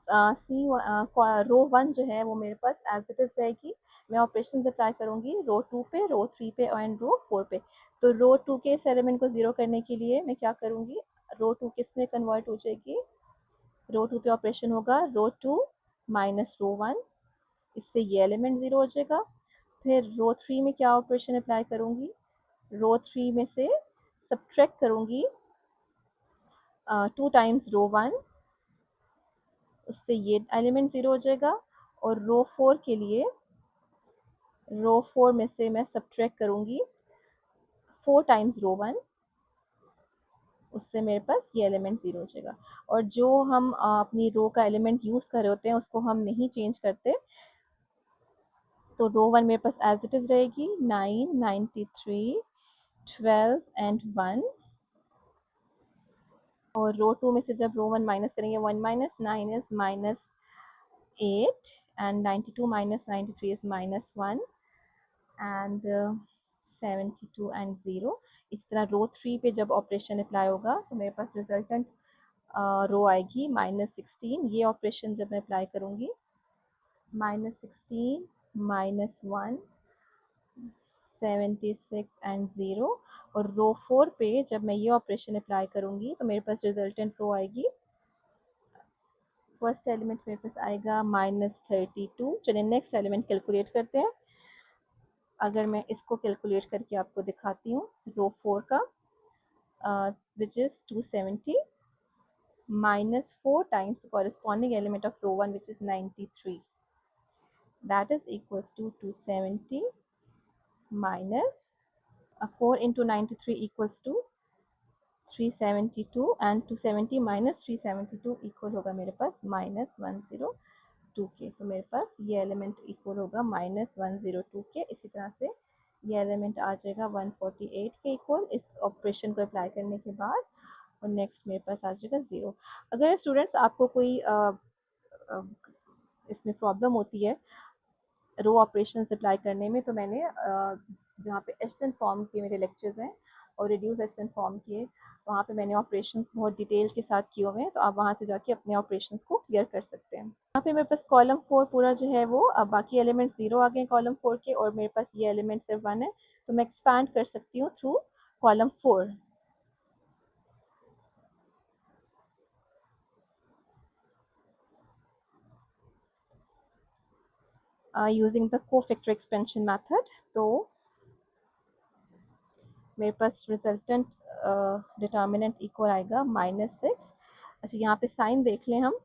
Speaker 1: रो 1 जो है वो मेरे पास एज इट इज़ रहेगी। मैं ऑपरेशंस अप्लाई करूँगी रो 2 पे, रो 3 पे एंड रो 4 पे। तो रो 2 के इस एलिमेंट को ज़ीरो करने के लिए मैं क्या करूँगी, रो 2 किस में कन्वर्ट हो जाएगी, रो 2 पे ऑपरेशन होगा रो 2 माइनस रो 1, इससे ये एलिमेंट ज़ीरो हो जाएगा। फिर रो 3 में क्या ऑपरेशन अप्लाई करूँगी, रो 3 में से सब्ट्रैक्ट करूँगी 2 टाइम्स रो 1, उससे ये एलिमेंट ज़ीरो हो जाएगा। और रो 4 के लिए रो 4 में से मैं सब्ट्रैक्ट करूँगी 4 टाइम्स रो 1, उससे मेरे पास ये एलिमेंट ज़ीरो हो जाएगा। और जो हम अपनी रो का एलिमेंट यूज़ कर रहे होते हैं उसको हम नहीं चेंज करते, तो रो 1 मेरे पास एज इट इज़ रहेगी 9 93 12 एंड 1। और रो 2 में से जब रो 1 माइनस करेंगे 1 minus 9 is -8 and 92 minus 93 is -1 and 72 and 0। इस तरह रो 3 पे जब ऑपरेशन अप्लाई होगा तो मेरे पास रिजल्टेंट रो आएगी -16। ये ऑपरेशन जब मैं अप्लाई करूँगी -16 -1 76 एंड 0। और रो 4 पे जब मैं ये ऑपरेशन अप्लाई करूँगी तो मेरे पास रिजल्टेंट रो आएगी, फर्स्ट एलिमेंट मेरे पास आएगा -32। चलिए नेक्स्ट एलिमेंट कैलकुलेट करते हैं। अगर मैं इसको कैलकुलेट करके आपको दिखाती हूँ, रो 4 का which is 270 -4 times the corresponding element of row 1 which is 93, that is equals to 270 minus 4 into 93 equals to 372 and 270 minus 372 equal होगा मेरे पास -102 के। तो मेरे पास ये एलिमेंट इक्वल होगा -102 के। इसी तरह से ये एलिमेंट आ जाएगा 148 के इक्वल इस ऑपरेशन को अप्लाई करने के बाद। और नेक्स्ट मेरे पास आ जाएगा 0। अगर स्टूडेंट्स आपको कोई इसमें प्रॉब्लम होती है रो ऑपरेशंस अप्लाई करने में, तो मैंने जहाँ पे एशटन फॉर्म के मेरे लेक्चर्स हैं और रिड्यूस एशटन फॉर्म के, वहाँ पे मैंने ऑपरेशंस बहुत डिटेल के साथ किए हुए हैं, तो आप वहाँ से जाके अपने ऑपरेशंस को क्लियर कर सकते हैं। यहाँ पे मेरे पास कॉलम 4 पूरा जो है वो, अब बाकी एलिमेंट 0 आ गए कॉलम 4 के और मेरे पास ये एलिमेंट सिर्फ 1 है, तो मैं एक्सपैंड कर सकती हूँ through column 4। Using the cofactor expansion method. तो मेरे पास रिजल्टेंट डिटर्मिनेंट इक्वल आएगा -6। अच्छा, यहाँ पे साइन देख लें हम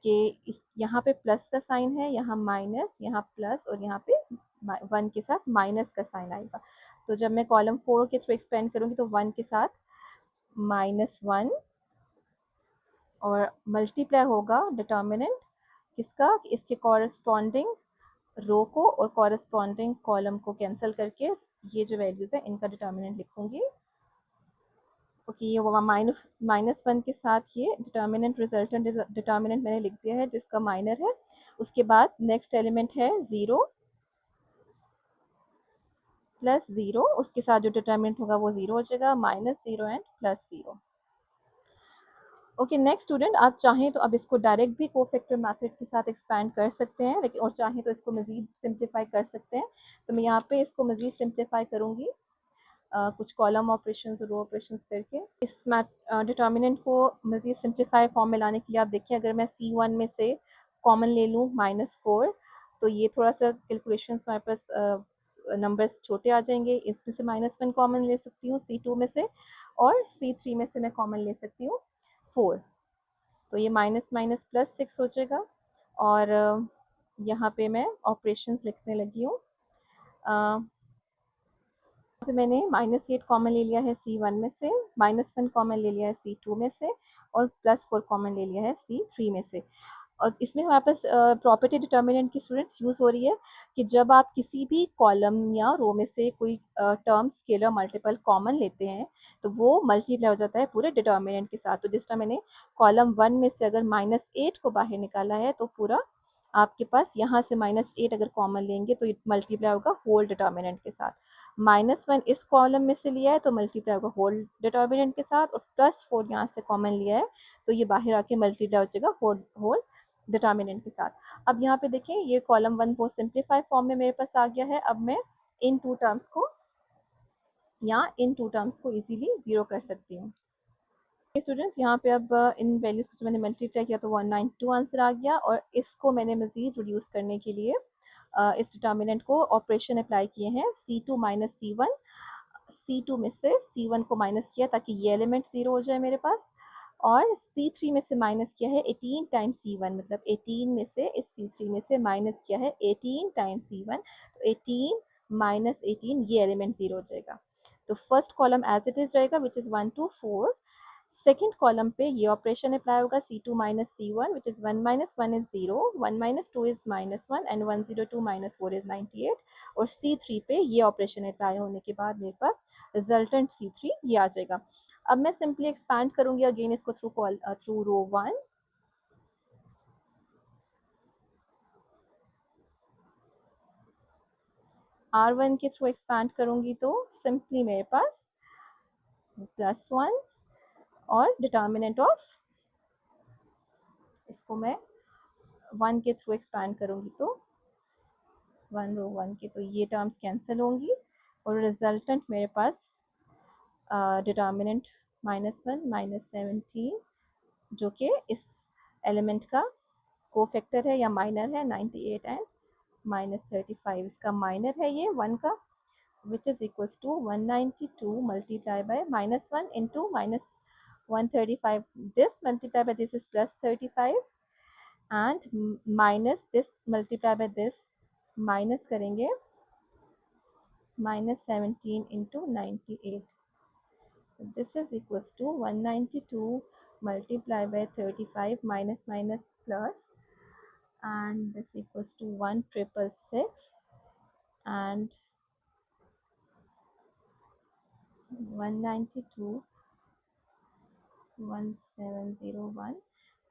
Speaker 1: कि इस यहाँ पे प्लस का साइन है, यहाँ माइनस, यहाँ प्लस, और यहाँ पे 1 के साथ माइनस का साइन आएगा। तो जब मैं कॉलम 4 के थ्रू एक्सपेंड करूँगी तो 1 के साथ -1 और मल्टीप्लाई होगा डिटर्मिनेंट किसका, इसके कॉरस्पॉन्डिंग रो को और कॉरस्पॉन्डिंग कॉलम को कैंसिल करके ये जो वैल्यूज़ है इनका डिटर्मिनेंट लिखूंगी। ओके, ये वो -1 के साथ ये डिटर्मिनेंट रिजल्टेंट डिटर्मिनेंट मैंने लिख दिया है जिसका माइनर है। उसके बाद नेक्स्ट एलिमेंट है 0 प्लस 0, उसके साथ जो डिटर्मिनेंट होगा वो 0 हो जाएगा, -0 एंड +0। ओके, नेक्स्ट स्टूडेंट, आप चाहें तो अब इसको डायरेक्ट भी कोफैक्टर मेथड के साथ एक्सपैंड कर सकते हैं, लेकिन और चाहें तो इसको मज़ीद सिंप्लीफाई कर सकते हैं। तो मैं यहाँ पे इसको मज़ीद सिंप्लीफाई करूँगी कुछ कॉलम ऑपरेशंस और रो ऑपरेशंस करके। इस डिटर्मिनेंट को मज़ीद सिंप्लीफाई फॉर्म में लाने के लिए आप देखिए, अगर मैं C1 में से कॉमन ले लूँ -4, तो ये थोड़ा सा कैलकुलेशंस हमारे पास नंबर्स छोटे आ जाएंगे। इसमें से -1 कॉमन ले सकती हूँ C2 में से, और C3 में से मैं कॉमन ले सकती हूँ 4। तो ये माइनस माइनस +6 हो जाएगा। और यहाँ पे मैं ऑपरेशंस लिखने लगी हूँ। पे मैंने -8 कॉमन ले लिया है C1 में से, -1 कॉमन ले लिया है C2 में से, और +4 कॉमन ले लिया है C3 में से। और इसमें हमारे पास प्रॉपर्टी डिटर्मिनेंट की स्टूडेंट्स यूज़ हो रही है कि जब आप किसी भी कॉलम या रो में से कोई टर्म स्केलर मल्टीपल कॉमन लेते हैं तो वो मल्टीप्लाई हो जाता है पूरे डिटर्मिनेंट के साथ। तो जिस तरह मैंने कॉलम 1 में से अगर -8 को बाहर निकाला है तो पूरा आपके पास यहाँ से -8 अगर कॉमन लेंगे तो मल्टीप्लाई होगा होल डिटर्मिनेंट के साथ। -1 इस कॉलम में से लिया है तो मल्टीप्लाई होगा होल डिटर्मिनेंट के साथ, और +4 यहाँ से कॉमन लिया है तो ये बाहर आके मल्टीप्लाई हो जाएगा होल डिटर्मिनेंट के साथ। अब यहाँ पे देखें, ये कॉलम 1 बहुत सिंप्लीफाई फॉर्म में मेरे पास आ गया है। अब मैं इन टू टर्म्स को इजीली 0 कर सकती हूँ। स्टूडेंट्स, यहाँ पे अब इन वैल्यूज़ को जो मैंने मल्टीप्लाई किया तो 192 आंसर आ गया, और इसको मैंने मज़ीद रिड्यूस करने के लिए इस डिटर्मिनेंट को ऑपरेशन अप्लाई किए हैं C2 - C1। C2 में से C1 को माइनस किया ताकि ये एलिमेंट 0 हो जाए मेरे पास, और C3 में से माइनस किया है 18 टाइम्स C1, मतलब 18 में से इस C3 में से माइनस किया है 18 टाइम्स C1, तो 18 - 18 ये एलिमेंट 0 हो जाएगा। तो first column as it is रहेगा which is 1 to 4। Second column पे ये ऑपरेशन अप्लाई होगा C2 - C1 which is 1 - 1 is 0, 1 - 2 is -1 and 102 - 4 is 98, और C3 पे ये ऑपरेशन अप्लाई होने के बाद मेरे पास रिजल्टेंट C3 ये आ जाएगा। अब मैं सिंपली एक्सपैंड करूंगी अगेन इसको थ्रू रो 1। R1 के थ्रू एक्सपैंड करूंगी तो सिंपली मेरे पास +1 और डिटर्मिनेंट ऑफ, इसको मैं 1 के थ्रू एक्सपैंड करूंगी तो 1 रो 1 के, तो ये टर्म्स कैंसिल होंगी और रिजल्टेंट मेरे पास डिटर्मिनेंट -1 - 17 जो कि इस एलिमेंट का कोफैक्टर है या माइनर है, 98 एंड -35 इसका माइनर है ये 1 का, which is equals to 192 multiplied by -1 into -135. This multiplied by this is +35 and minus this multiplied by this minus करेंगे -17 into 98. This is equals to 192 multiplied by 35 minus minus plus, and this equals to 1666 and 192 1701,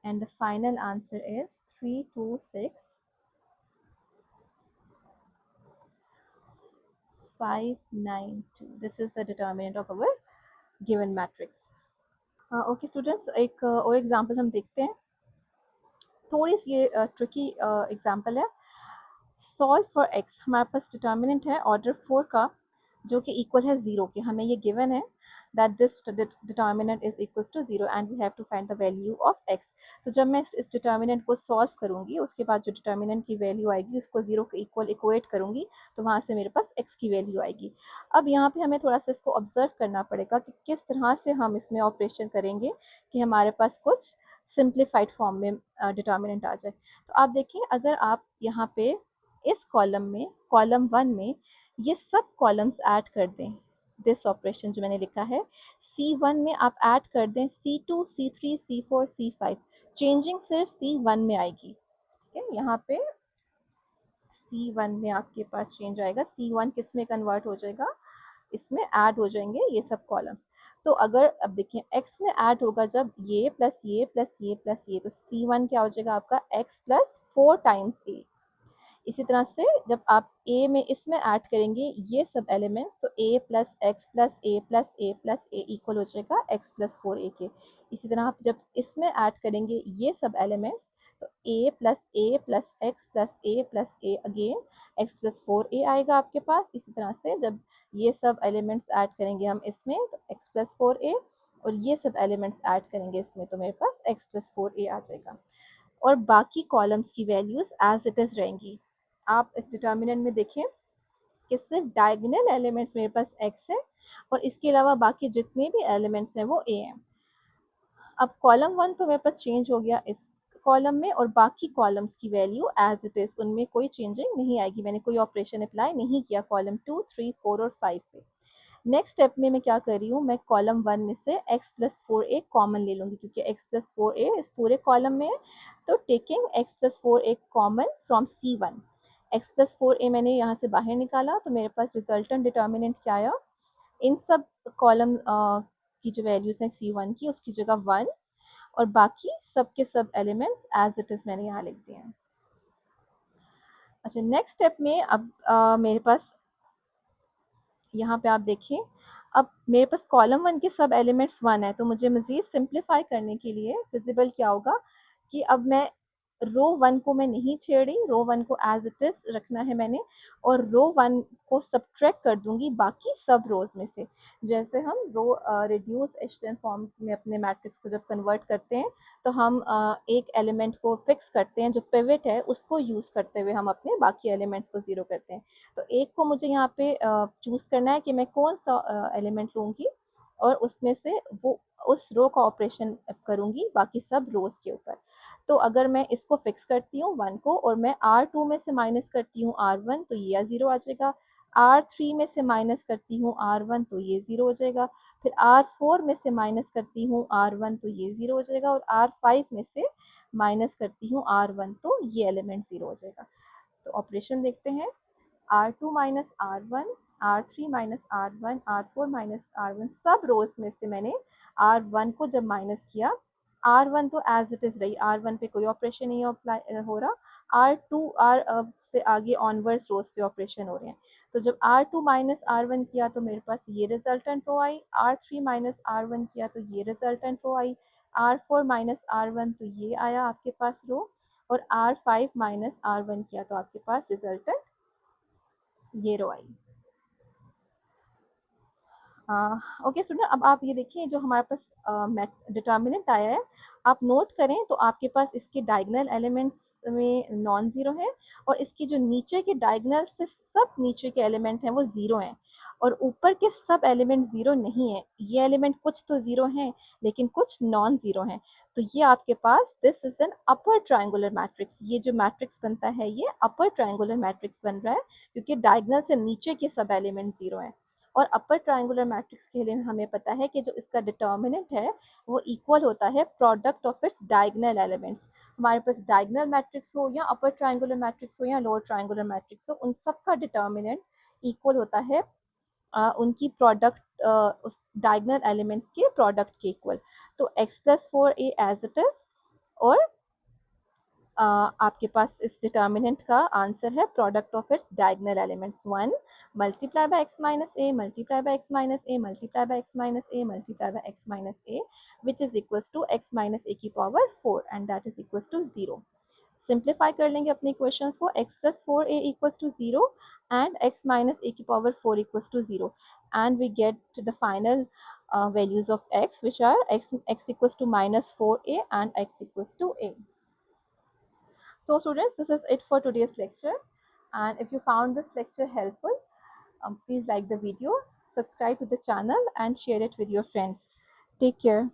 Speaker 1: and the final answer is 326592. This is the determinant of our given matrix. Okay students, एक और example हम देखते हैं। थोड़ी सी ये tricky example है। Solve for x, हमारे पास determinant है ऑर्डर 4 का जो कि इक्वल है 0 के। हमें ये गिवन है that this determinant is equal to 0 and we have to find the value of x। तो जब मैं इस डिटर्मिनेंट को सॉल्व करूंगी, उसके बाद जो डिटर्मिनेंट की वैल्यू आएगी उसको 0 के इक्वल इक्वेट करूंगी, तो वहाँ से मेरे पास x की वैल्यू आएगी। अब यहाँ पे हमें थोड़ा सा इसको ऑब्जर्व करना पड़ेगा कि किस तरह से हम इसमें ऑपरेशन करेंगे कि हमारे पास कुछ सिंप्लीफाइड फॉर्म में डिटर्मिनेंट आ जाए। तो आप देखिए, अगर आप यहाँ पे इस कॉलम में, कॉलम 1 में ये सब कॉलम्स ऐड कर दें, दिस ऑपरेशन जो मैंने लिखा है C1 में आप ऐड कर दें C2, C3, C4, C5, changing सिर्फ C1 में आएगी। ठीक है, यहाँ पे C1 में आपके पास चेंज आएगा। C1 किस में कन्वर्ट हो जाएगा, इसमें ऐड हो जाएंगे ये सब कॉलम्स। तो अगर अब देखिए x में ऐड होगा जब ये प्लस ये प्लस ये प्लस ये, तो C1 क्या हो जाएगा आपका x प्लस 4 टाइम्स a। इसी तरह से जब आप a में इसमें ऐड करेंगे ये सब एलिमेंट्स, तो a plus x plus A plus A plus A equal हो जाएगा x प्लस 4a के। इसी तरह आप जब इसमें ऐड करेंगे ये सब एलिमेंट्स, तो a plus A plus x plus A again x plus 4a आएगा आपके पास। इसी तरह से जब ये सब एलिमेंट्स ऐड करेंगे हम इसमें, तो x प्लस 4a, और ये सब एलिमेंट्स ऐड करेंगे इसमें, तो मेरे पास x प्लस 4a आ जाएगा। और बाकी कॉलम्स की वैल्यूज एज इट इज़ रहेंगी। आप इस डिटर्मिनेंट में देखें कि सिर्फ डायगोनल एलिमेंट्स मेरे पास x है और इसके अलावा बाकी जितने भी एलिमेंट्स हैं वो a हैं। अब कॉलम 1 तो मेरे पास चेंज हो गया इस कॉलम में, और बाकी कॉलम्स की वैल्यू एज इट इज़, उनमें कोई चेंजिंग नहीं आएगी। मैंने कोई ऑपरेशन अप्लाई नहीं किया कॉलम 2, 3, 4 और 5 पे। नेक्स्ट स्टेप में मैं क्या कर रही हूँ, मैं कॉलम 1 में से x प्लस 4a कॉमन ले लूँगी, क्योंकि x प्लस 4a इस पूरे कॉलम में है। तो taking x plus 4a common from C1, x plus 4a मैंने यहाँ से बाहर निकाला, तो मेरे पास रिजल्टेंट डिटर्मिनेंट क्या आया, इन सब कॉलम की जो वैल्यूज हैं C1 की, उसकी जगह 1, और बाकी सब के सब एलिमेंट्स एज इट इज़ मैंने यहाँ लिख दिए हैं। अच्छा, नेक्स्ट स्टेप में अब मेरे पास यहाँ पे आप देखिए, अब मेरे पास कॉलम 1 के सब एलिमेंट्स 1 है, तो मुझे मज़ीद सिंप्लीफाई करने के लिए विजिबल क्या होगा कि अब मैं रो 1 को मैं नहीं छेड़ रही, रो 1 को एज इट इज़ रखना है मैंने, और रो 1 को सब्ट्रैक्ट कर दूंगी बाकी सब रोज में से। जैसे हम रो रिड्यूस एशेलन फॉर्म में अपने मैट्रिक्स को जब कन्वर्ट करते हैं, तो हम एक एलिमेंट को फिक्स करते हैं जो पिवट है, उसको यूज़ करते हुए हम अपने बाकी एलिमेंट्स को ज़ीरो करते हैं। तो एक को मुझे यहाँ पे चूज़ करना है कि मैं कौन सा एलिमेंट लूँगी, और उसमें से वो उस रो का ऑपरेशन करूँगी बाकी सब रोज के ऊपर। तो अगर मैं इसको फिक्स करती हूँ 1 को, और मैं R2 में से माइनस करती हूँ R1, तो ये 0 आ जाएगा। R3 में से माइनस करती हूँ R1, तो ये 0 हो जाएगा। फिर R4 में से माइनस करती हूँ R1, तो ये 0 हो जाएगा। और R5 में से माइनस करती हूँ R1, तो ये एलिमेंट 0 हो जाएगा। तो ऑपरेशन देखते हैं, R2 minus R1, R3 minus R1, R4 minus R1, सब रोज में से मैंने R1 को जब माइनस किया, R1 तो एज इट इज़ रही, R1 पे कोई ऑपरेशन नहीं हो रहा, R2 से आगे ऑनवर्ड्स रोज पे ऑपरेशन हो रहे हैं। तो जब R2 माइनस R1 किया तो मेरे पास ये रिजल्टेंट रो आई, R3 माइनस R1 किया तो ये रिजल्टेंट रो आई, R4 माइनस R1 तो ये आया आपके पास रो, और R5 माइनस R1 किया तो आपके पास रिजल्टेंट ये रो आई। ओके स्टूडेंट, अब आप ये देखिए जो हमारे पास डिटर्मिनेंट आया है, आप नोट करें तो आपके पास इसके डायगोनल एलिमेंट्स में नॉन ज़ीरो है, और इसकी जो नीचे के डायगोनल से सब नीचे के एलिमेंट हैं वो ज़ीरो हैं, और ऊपर के सब एलिमेंट ज़ीरो नहीं है। ये एलिमेंट कुछ तो ज़ीरो हैं लेकिन कुछ नॉन ज़ीरो हैं। तो ये आपके पास this is an upper triangular matrix. ये जो मैट्रिक्स बनता है ये अपर ट्रायंगुलर मैट्रिक्स बन रहा है, क्योंकि डायगोनल से नीचे के सब एलिमेंट ज़ीरो हैं। और अपर ट्रायंगुलर मैट्रिक्स के लिए हमें पता है कि जो इसका डिटर्मिनेंट है वो इक्वल होता है product of its diagonal elements. हमारे पास डायगोनल मैट्रिक्स हो या अपर ट्रायंगुलर मैट्रिक्स हो या लोअर ट्रायंगुलर मैट्रिक्स हो, उन सब का डिटर्मिनेंट इक्वल होता है उनकी प्रोडक्ट, उस डायगोनल एलिमेंट्स के प्रोडक्ट के इक्वल। तो x plus 4a as it is, और आपके पास इस डिटर्मिनेंट का आंसर है product of its diagonal elements 1 multiply by x minus a multiply by x minus a multiply by x minus a multiply by x minus a, which is equals to x minus a की power 4 and that is equals to 0। Simplify कर लेंगे अपने equations को, x plus 4a equals to 0 and x minus a की power 4 equals to 0, and we get the final values of x, which are x equals to minus 4a and x equals to a. So students, this is it for today's lecture, and if you found this lecture helpful, please like the video, subscribe to the channel and share it with your friends. Take care.